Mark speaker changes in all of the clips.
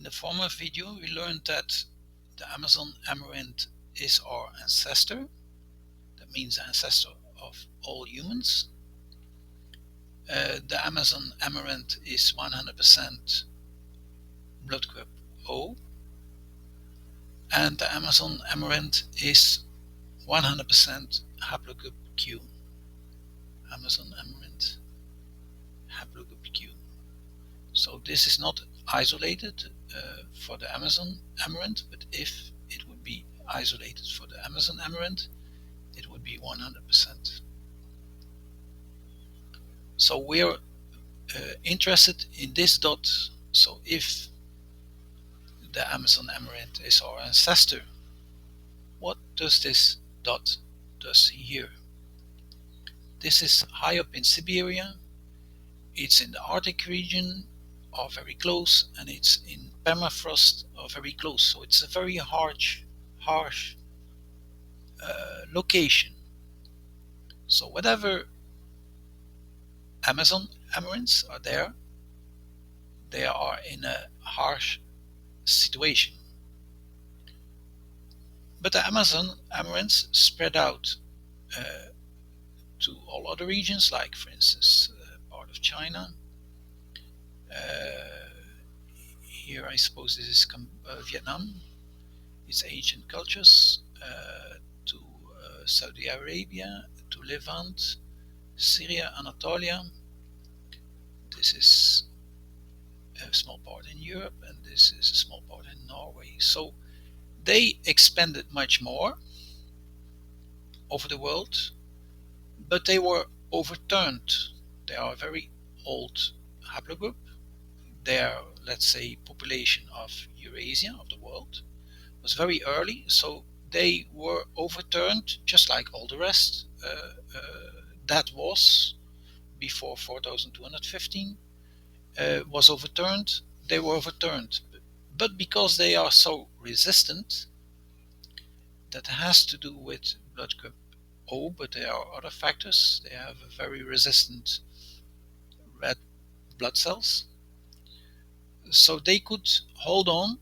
Speaker 1: In the former video, we learned that the Amazon amaranth is our ancestor. That means the ancestor of all humans. The Amazon amaranth is 100% blood group O, and the Amazon amaranth is 100% haplogroup Q. Amazon amaranth, haplogroup Q. So this is not isolated for the Amazon amaranth, but if it would be isolated for the Amazon amaranth, it would be 100%. So we're interested in this dot. So if the Amazon amaranth is our ancestor, what does this dot do here? This is high up in Siberia. It's in the Arctic region, or very close, and it's in permafrost, or very close. So it's a very harsh location. So whatever Amazon amaranths are there, they are in a harsh situation. But the Amazon amaranths spread out to all other regions, like for instance part of China. Here I suppose this is Vietnam. It's ancient cultures to Saudi Arabia, to Levant, Syria, Anatolia. This is a small part in Europe, and this is a small part in Norway. So they expanded much more over the world, but they were overturned. They are a very old haplogroup. Their, let's say, population of Eurasia, of the world, was very early, so they were overturned just like all the rest. That was before 4215 was overturned. They were overturned, but because they are so resistant, that has to do with blood group O, but there are other factors. They have a very resistant red blood cells, so they could hold on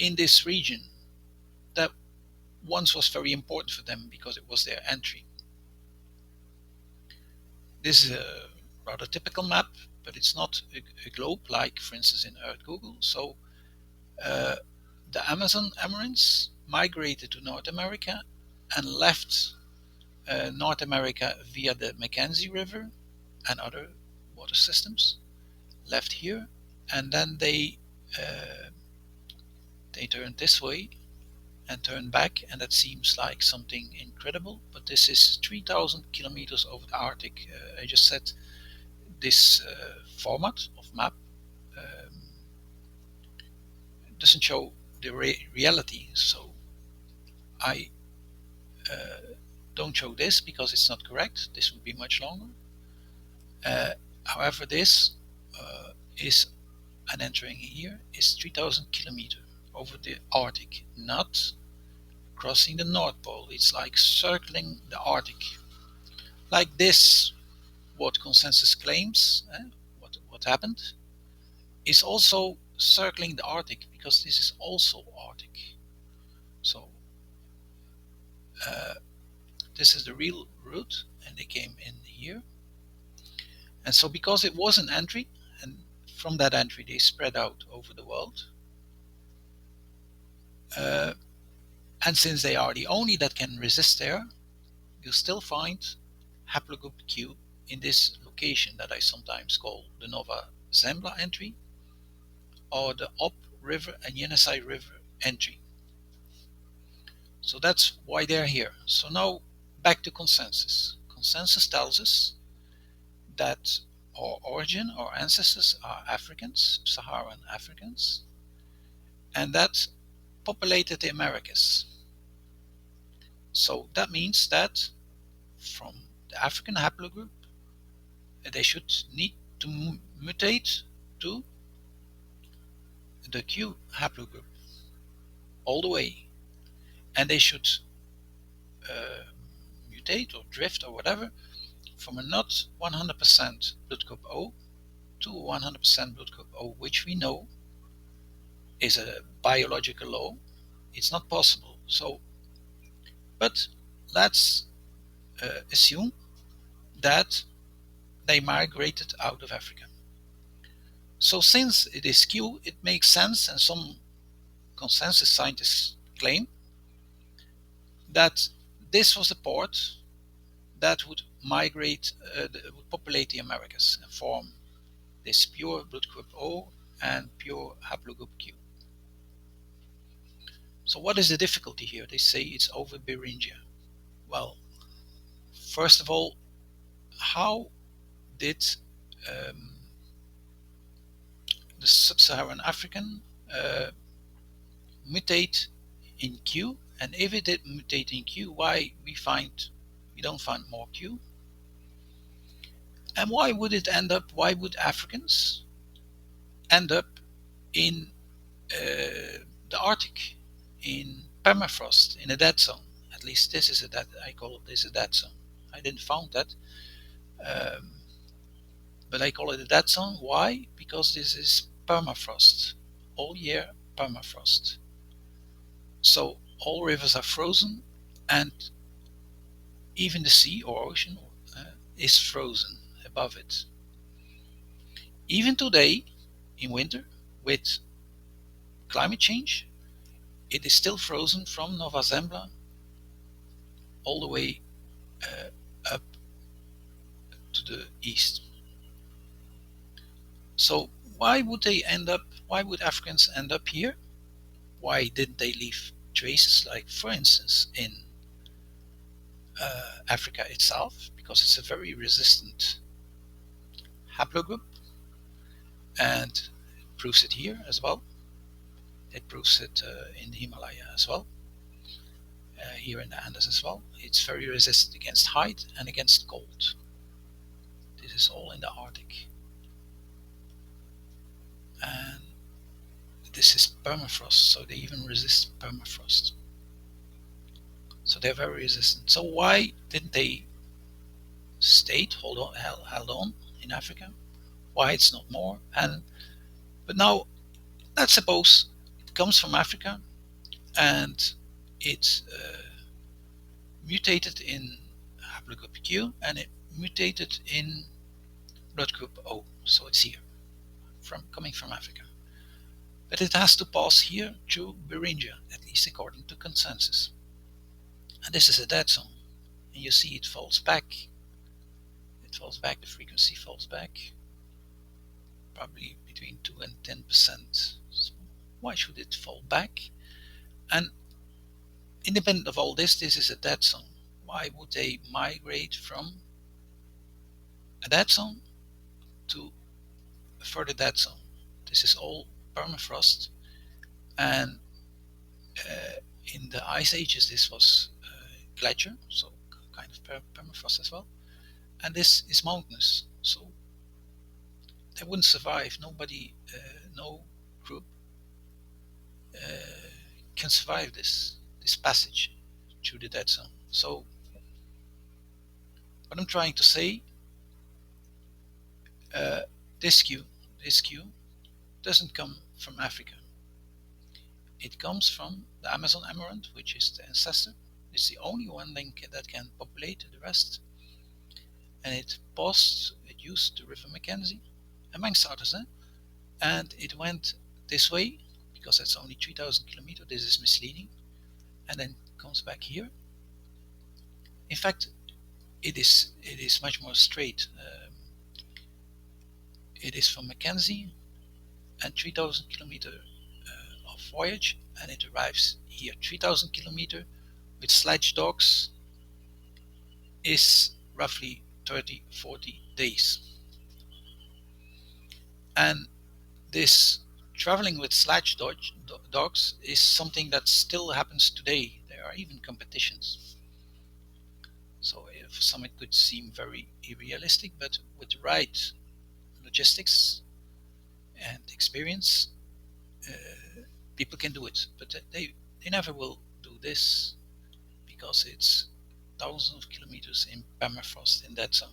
Speaker 1: in this region that once was very important for them because it was their entry. This is a rather typical map, but it's not a globe like, for instance, in Earth Google. So the Amazon amaranths migrated to North America and left North America via the Mackenzie River and other water systems, left here, and then they turned this way and turned back, and that seems like something incredible, but this is 3,000 kilometers over the Arctic. I just said this format of map doesn't show the reality, so I don't show this because it's not correct. This would be much longer. However, this is an entering here is 3,000 kilometers over the Arctic, not crossing the North Pole. It's like circling the Arctic. Like this, what consensus claims, what happened, is also circling the Arctic, because this is also Arctic. So this is the real route, and they came in here. And so because it was an entry, and from that entry they spread out over the world, and since they are the only that can resist there, you still find haplogroup Q in this location that I sometimes call the Nova Zembla entry, or the Ob River and Yenisei River entry. So that's why they're here. So now back to consensus. Consensus tells us that our origin, our ancestors are Africans, Saharan Africans, and that populated the Americas. So that means that from the African haplogroup, they should need to mutate to the Q haplogroup all the way, and they should mutate or drift or whatever from a not 100% blood group O to 100% blood group O, which we know is a biological law. It's not possible. So, but let's assume that they migrated out of Africa. So since it is Q, it makes sense, and some consensus scientists claim that this was the port that would migrate, would populate the Americas and form this pure blood group O and pure haplogroup Q. So what is the difficulty here? They say it's over Beringia. Well, first of all, how did um, the sub-Saharan African mutate in Q? And if it did mutate in Q, why we don't find more Q? And why would it end up? Why would Africans end up in the Arctic, in permafrost, in a dead zone? At least this is a dead. I call this a dead zone. I didn't found that, um, but I call it a dead zone. Why? Because this is permafrost, all year permafrost. So all rivers are frozen, and even the sea or ocean is frozen above it. Even today, in winter, with climate change, it is still frozen from Nova Zembla all the way up to the east. So why would they end up? Why would Africans end up here? Why didn't they leave traces, like for instance in Africa itself? Because it's a very resistant haplogroup, and it proves it here as well. It proves it in the Himalaya as well. Here in the Andes as well. It's very resistant against height and against cold. This is all in the Arctic. And this is permafrost, so they even resist permafrost. So they're very resistant. So why didn't they held on in Africa? Why it's not more? But now let's suppose it comes from Africa and it mutated in haplogroup Q and it mutated in blood group O. So it's here, coming from Africa. But it has to pass here through Beringia, at least according to consensus. And this is a dead zone. And you see it falls back. It falls back, the frequency falls back, probably between 2 and 10%. So why should it fall back? And independent of all this is a dead zone. Why would they migrate from a dead zone to a further dead zone? This is all permafrost, and in the ice ages this was glacier, so kind of permafrost as well, and this is mountainous, so they wouldn't survive. Nobody, no group can survive this passage through the dead zone. So what I'm trying to say, this Q doesn't come from Africa. It comes from the Amazon emerald, which is the ancestor. It's the only one that can populate the rest. And it used the river Mackenzie, amongst others, and it went this way, because that's only 3,000 kilometers. This is misleading. And then comes back here. In fact, it is much more straight. It is from Mackenzie and 3,000 kilometers of voyage, and it arrives here. 3,000 kilometers with sledge dogs is roughly 30-40 days. And this traveling with sledge dogs is something that still happens today. There are even competitions. So for some it could seem very unrealistic, but with the right logistics and experience, people can do it. But they never will do this, because it's thousands of kilometers in permafrost in that zone.